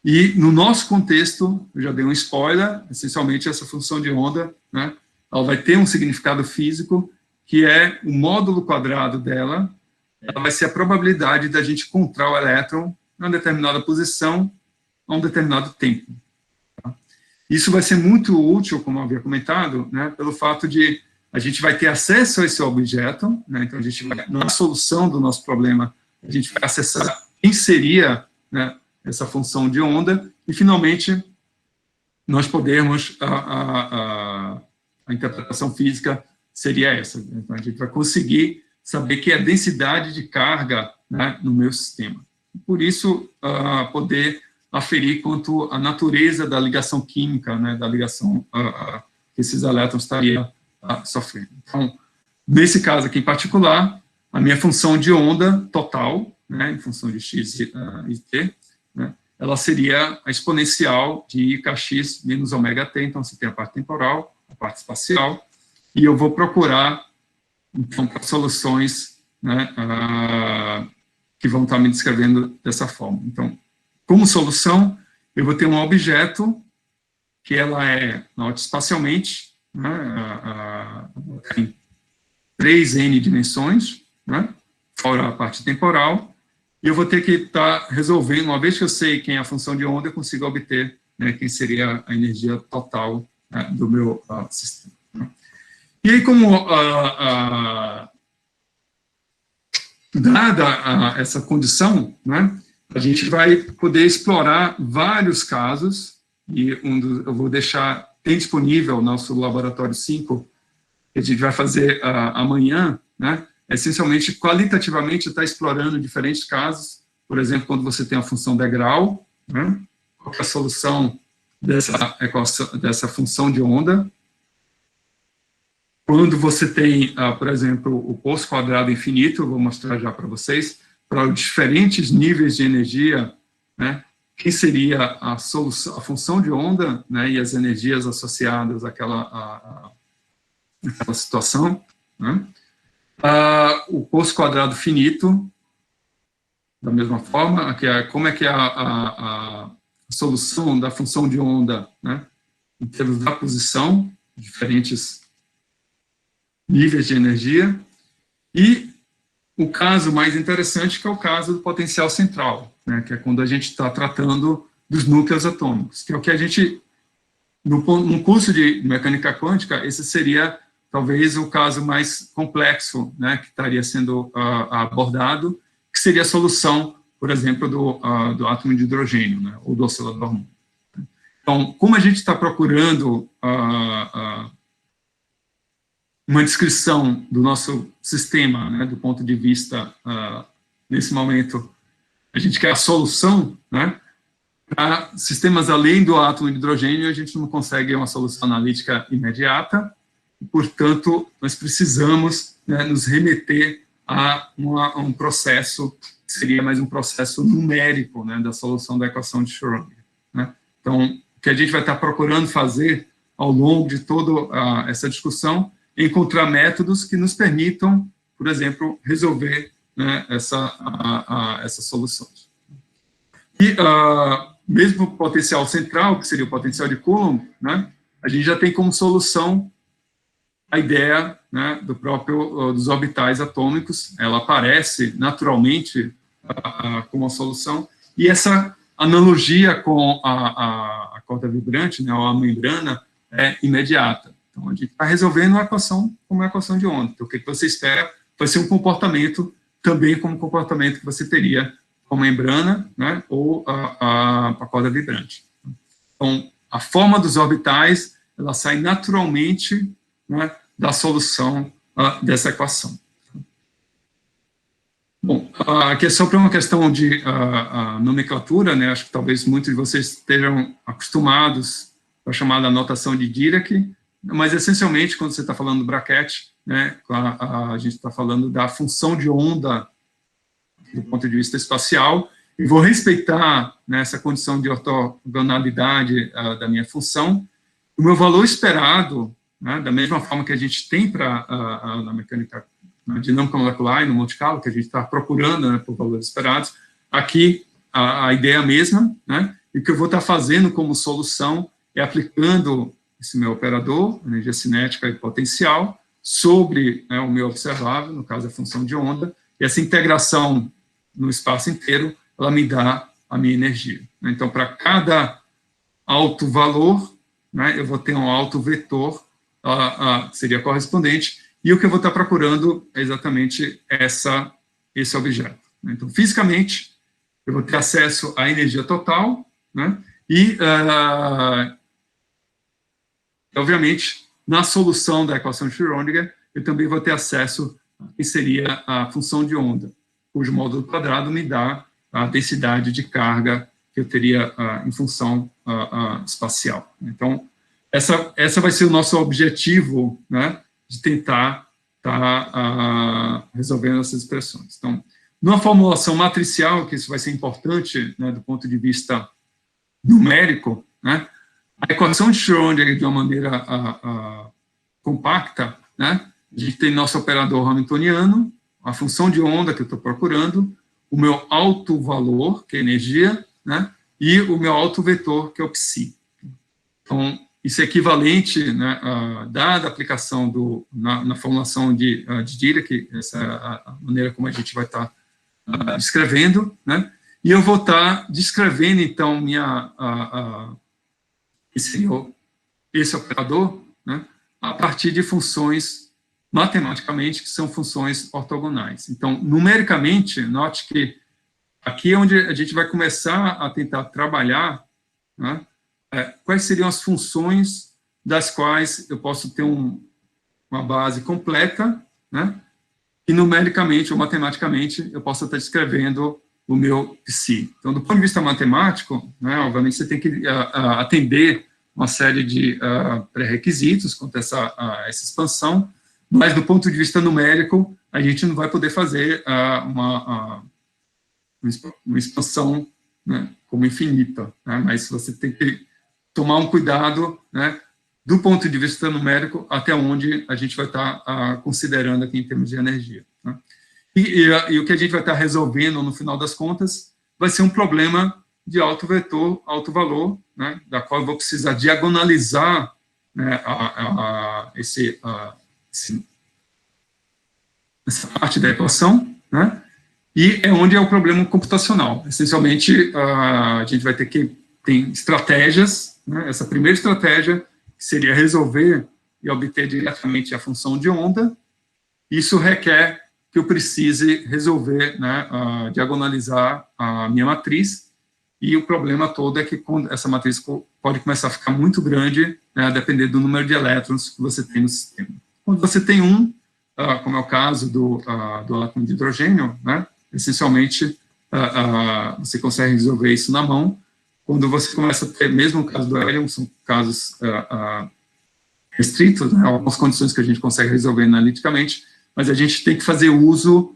E no nosso contexto, eu já dei um spoiler, essencialmente essa função de onda, né, ela vai ter um significado físico, que é o módulo quadrado dela, ela vai ser a probabilidade da gente encontrar o elétron em uma determinada posição a um determinado tempo. Tá? Isso vai ser muito útil, como eu havia comentado, né, pelo fato de a gente vai ter acesso a esse objeto, né, então a gente vai, na solução do nosso problema, a gente vai acessar quem seria, né, essa função de onda, e finalmente nós podemos, a interpretação física seria essa. Então, a gente vai conseguir saber que é a densidade de carga, né, no meu sistema. Por isso, poder aferir quanto à natureza da ligação química, né, da ligação que esses elétrons estariam sofrendo. Então, nesse caso aqui em particular, a minha função de onda total, né, em função de x e t, né, ela seria a exponencial de kx menos ômega t, então você tem a parte temporal, a parte espacial, e eu vou procurar, então, para soluções, né, que vão estar me descrevendo dessa forma. Então, como solução, eu vou ter um objeto que ela é espacialmente, né, tem 3n dimensões, né, fora a parte temporal, e eu vou ter que estar resolvendo, uma vez que eu sei quem é a função de onda, eu consigo obter, né, quem seria a energia total, né, do meu sistema. Né. E aí, como dada essa condição, né, a gente vai poder explorar vários casos, e eu vou deixar, tem disponível o nosso laboratório 5, que a gente vai fazer amanhã, né, essencialmente, qualitativamente, está explorando diferentes casos, por exemplo, quando você tem a função degrau, né, qual é a solução dessa função de onda. Quando você tem, por exemplo, o poço quadrado infinito, eu vou mostrar já para vocês, para diferentes níveis de energia, né, quem seria a solução, a função de onda, né, e as energias associadas àquela situação, né. O poço quadrado finito, da mesma forma, como é que é a solução da função de onda, né, em termos da posição, diferentes níveis de energia, e o caso mais interessante, que é o caso do potencial central, né, que é quando a gente está tratando dos núcleos atômicos, que é o que a gente, no curso de mecânica quântica, esse seria talvez o caso mais complexo, né, que estaria sendo abordado, que seria a solução, por exemplo, do átomo de hidrogênio, né, ou do oscilador harmônico. Então, como a gente está procurando uma descrição do nosso sistema, né, do ponto de vista, nesse momento, a gente quer a solução, né, para sistemas além do átomo de hidrogênio, a gente não consegue uma solução analítica imediata, e, portanto, nós precisamos, né, nos remeter a um processo, que seria mais um processo numérico, né, da solução da equação de Schrödinger. Né? Então, o que a gente vai estar procurando fazer ao longo de toda essa discussão é encontrar métodos que nos permitam, por exemplo, resolver, né, essas soluções. E mesmo o potencial central, que seria o potencial de Coulomb, né, a gente já tem como solução a ideia, né, dos orbitais atômicos. Ela aparece naturalmente como uma solução, e essa analogia com a corda vibrante, né, ou a membrana, é imediata. Então, a gente está resolvendo uma equação como uma equação de onda. Então, o que você espera vai ser um comportamento também como o comportamento que você teria com a membrana, né, ou a corda vibrante. Então, a forma dos orbitais, ela sai naturalmente, né, da solução dessa equação. Bom, aqui é só para uma questão de nomenclatura, né, acho que talvez muitos de vocês estejam acostumados com a chamada notação de Dirac, mas essencialmente, quando você está falando do braquete, né, a gente está falando da função de onda do ponto de vista espacial, e vou respeitar, né, essa condição de ortogonalidade da minha função. O meu valor esperado, né, da mesma forma que a gente tem na mecânica, na dinâmica molecular e no Monte Carlo, que a gente está procurando, né, por valores esperados, aqui a ideia é a mesma, né, e o que eu vou estar fazendo como solução é aplicando esse meu operador, energia cinética e potencial, sobre, né, o meu observável, no caso a função de onda, e essa integração no espaço inteiro, ela me dá a minha energia. Então, para cada alto valor, né, eu vou ter um alto vetor, que seria correspondente, e o que eu vou estar procurando é exatamente esse objeto. Então, fisicamente, eu vou ter acesso à energia total, né, e, obviamente, na solução da equação de Schrödinger, eu também vou ter acesso a que seria a função de onda, cujo módulo quadrado me dá a densidade de carga que eu teria em função espacial. Então, essa vai ser o nosso objetivo, né, de tentar estar resolvendo essas expressões. Então, numa formulação matricial, que isso vai ser importante, né, do ponto de vista numérico, né, a equação de Schrödinger, de uma maneira compacta, né, a gente tem nosso operador hamiltoniano, a função de onda que eu estou procurando, o meu alto valor, que é energia, né, e o meu alto vetor, que é o psi. Então, isso é equivalente, né, dada a aplicação na formulação de Dirac, essa é a maneira como a gente vai estar descrevendo, né, e eu vou estar descrevendo, então, esse operador, né, a partir de funções, matematicamente, que são funções ortogonais. Então, numericamente, note que aqui é onde a gente vai começar a tentar trabalhar, né, quais seriam as funções das quais eu posso ter uma base completa, né, e numericamente ou matematicamente eu posso estar descrevendo o meu psi. Então, do ponto de vista matemático, né, obviamente você tem que atender uma série de pré-requisitos quanto a essa expansão, mas do ponto de vista numérico, a gente não vai poder fazer uma expansão, né, como infinita, né, mas você tem que tomar um cuidado, né, do ponto de vista numérico, até onde a gente vai estar considerando aqui em termos de energia. Né. E o que a gente vai estar resolvendo, no final das contas, vai ser um problema de alto vetor, alto valor, né, da qual eu vou precisar diagonalizar, né, essa parte da equação, né, e é onde é o problema computacional. Essencialmente, a gente vai ter que ter estratégias, né, essa primeira estratégia, que seria resolver e obter diretamente a função de onda. Isso requer que eu precise resolver, né, diagonalizar a minha matriz, e o problema todo é que quando essa matriz pode começar a ficar muito grande, né, a depender do número de elétrons que você tem no sistema. Quando você tem como é o caso do átomo de hidrogênio, né, essencialmente, você consegue resolver isso na mão. Quando você começa a ter, mesmo no caso do hélio, são casos restritos, né, algumas condições que a gente consegue resolver analiticamente, mas a gente tem que fazer uso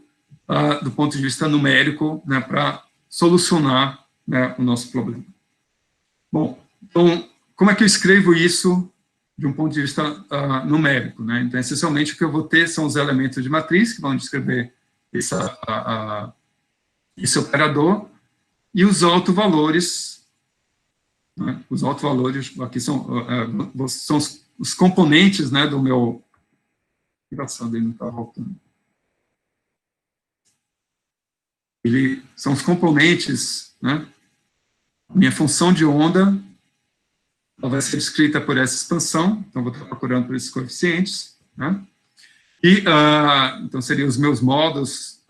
do ponto de vista numérico, né, para solucionar, né, o nosso problema. Bom, então, como é que eu escrevo isso de um ponto de vista numérico, né? Então, essencialmente, o que eu vou ter são os elementos de matriz, que vão descrever esse operador, e os autovalores né? Os altos valores aqui são os componentes, né, do meu... Engraçado, ele não está voltando. São os componentes, né? Minha função de onda, ela vai ser descrita por essa expansão, então vou estar procurando por esses coeficientes, né? E, então, seriam os meus modos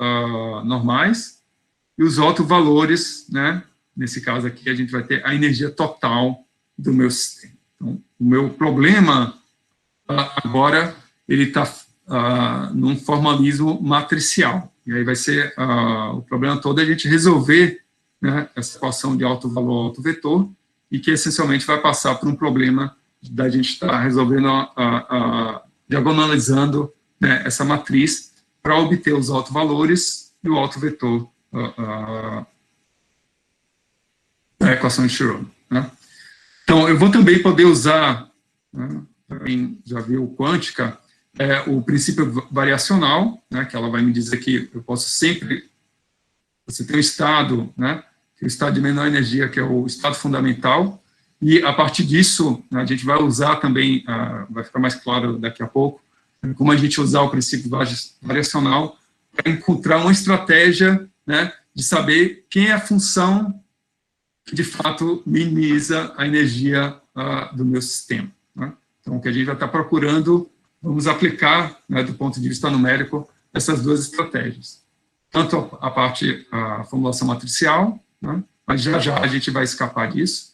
normais, e os autovalores, né? Nesse caso aqui, a gente vai ter a energia total do meu sistema. Então, o meu problema, agora, ele está num formalismo matricial. E aí vai ser, o problema todo é a gente resolver, né, essa equação de alto valor, alto vetor, e que essencialmente vai passar por um problema da gente estar resolvendo, diagonalizando, né, essa matriz para obter os autovalores e o alto vetor da equação de Schrödinger, né? Então, eu vou também poder usar, né, para quem já viu quântica, o princípio variacional, né, que ela vai me dizer que eu posso sempre... Você tem um estado, né, que é o estado de menor energia, que é o estado fundamental, e a partir disso, né, a gente vai usar também, vai ficar mais claro daqui a pouco, como a gente usar o princípio variacional para encontrar uma estratégia, né, de saber quem é a função que, de fato, minimiza a energia do meu sistema, né? Então, o que a gente vai estar procurando, vamos aplicar, né, do ponto de vista numérico, essas duas estratégias. Tanto a formulação matricial, né, mas já a gente vai escapar disso,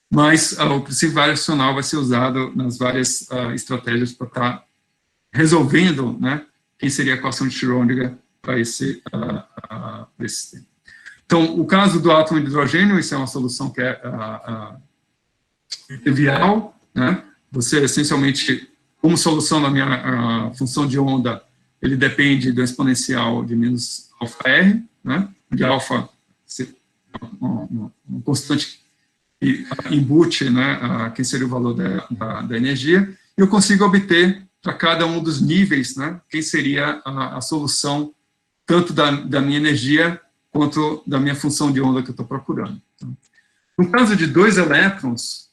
mas o princípio variacional vai ser usado nas várias estratégias para estar resolvendo, né, quem seria a equação de Schrödinger para esse sistema. Então, o caso do átomo de hidrogênio, isso é uma solução que é trivial, né? Você, essencialmente, como solução da minha função de onda, ele depende do exponencial de menos alfa r, né? De alfa, uma constante que embute, né, quem seria o valor da energia, e eu consigo obter, para cada um dos níveis, né, quem seria a solução, tanto da minha energia, quanto da minha função de onda que eu estou procurando. Então, no caso de 2 elétrons,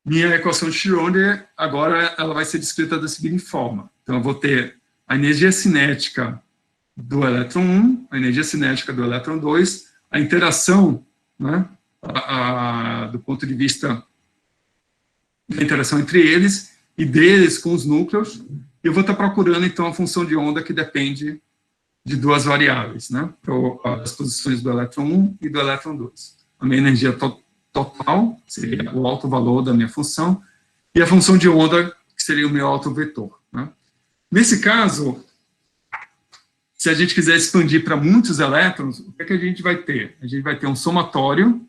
minha equação de Schrödinger, agora, ela vai ser descrita da seguinte forma. Então, eu vou ter a energia cinética do elétron 1, a energia cinética do elétron 2, a interação, né, do ponto de vista da interação entre eles, e deles com os núcleos, e eu vou estar procurando, então, a função de onda que depende de 2 variáveis, né, as posições do elétron 1 e do elétron 2. A minha energia total seria o alto valor da minha função, e a função de onda, que seria o meu alto vetor, né. Nesse caso, se a gente quiser expandir para muitos elétrons, o que é que a gente vai ter? A gente vai ter um somatório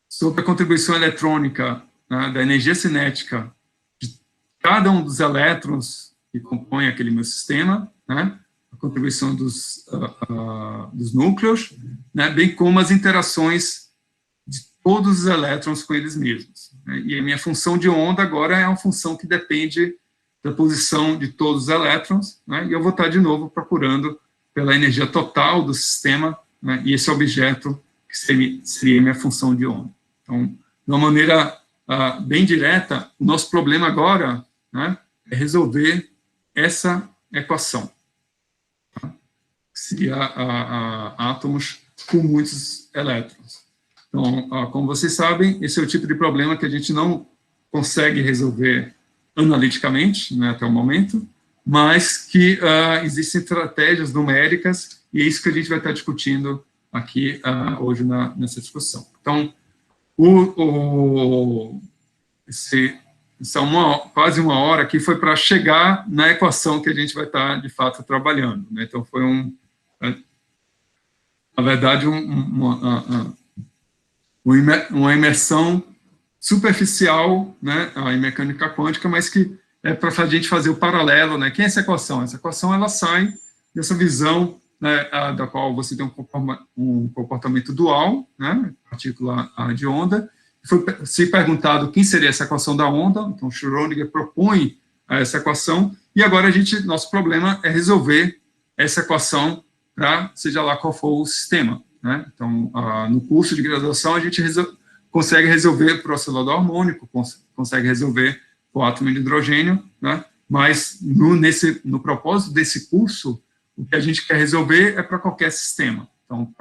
sobre a contribuição eletrônica, né, da energia cinética de cada um dos elétrons que compõem aquele meu sistema, né, a contribuição dos núcleos, né, bem como as interações de todos os elétrons com eles mesmos, né. E a minha função de onda agora é uma função que depende da posição de todos os elétrons, né, e eu vou estar de novo procurando pela energia total do sistema, né, e esse objeto que seria minha função de onda. Então, de uma maneira bem direta, o nosso problema agora, né, é resolver essa equação, tá? Seria átomos com muitos elétrons. Então, como vocês sabem, esse é o tipo de problema que a gente não consegue resolver analiticamente, né, até o momento, mas que existem estratégias numéricas, e é isso que a gente vai estar discutindo aqui hoje nessa discussão. Então, quase uma hora aqui foi para chegar na equação que a gente vai estar, de fato, trabalhando, né? Então, foi na verdade, uma imersão superficial, né, em mecânica quântica, mas que é para a gente fazer o paralelo, né? Quem é essa equação? Essa equação, ela sai dessa visão, né, da qual você tem um comportamento dual, né, partícula de onda. Foi se perguntado quem seria essa equação da onda, então Schrödinger propõe essa equação, e agora nosso problema é resolver essa equação para, seja lá qual for o sistema, né? Então, no curso de graduação, a gente consegue resolver para o oscilador harmônico, consegue resolver o átomo de hidrogênio, né? Mas no propósito desse curso, o que a gente quer resolver é para qualquer sistema. Então,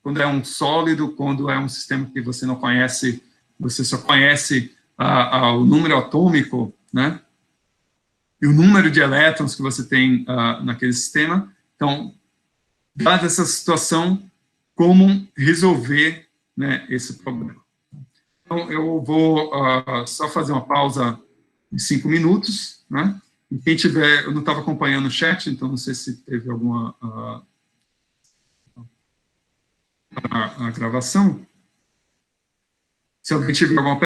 quando é um sólido, quando é um sistema que você não conhece, você só conhece o número atômico, né? E o número de elétrons que você tem naquele sistema. Então, dada essa situação, como resolver, né, esse problema. Então, eu vou só fazer uma pausa de 5 minutos, né? E quem tiver, eu não estava acompanhando o chat, então não sei se teve alguma a gravação. Se alguém tiver alguma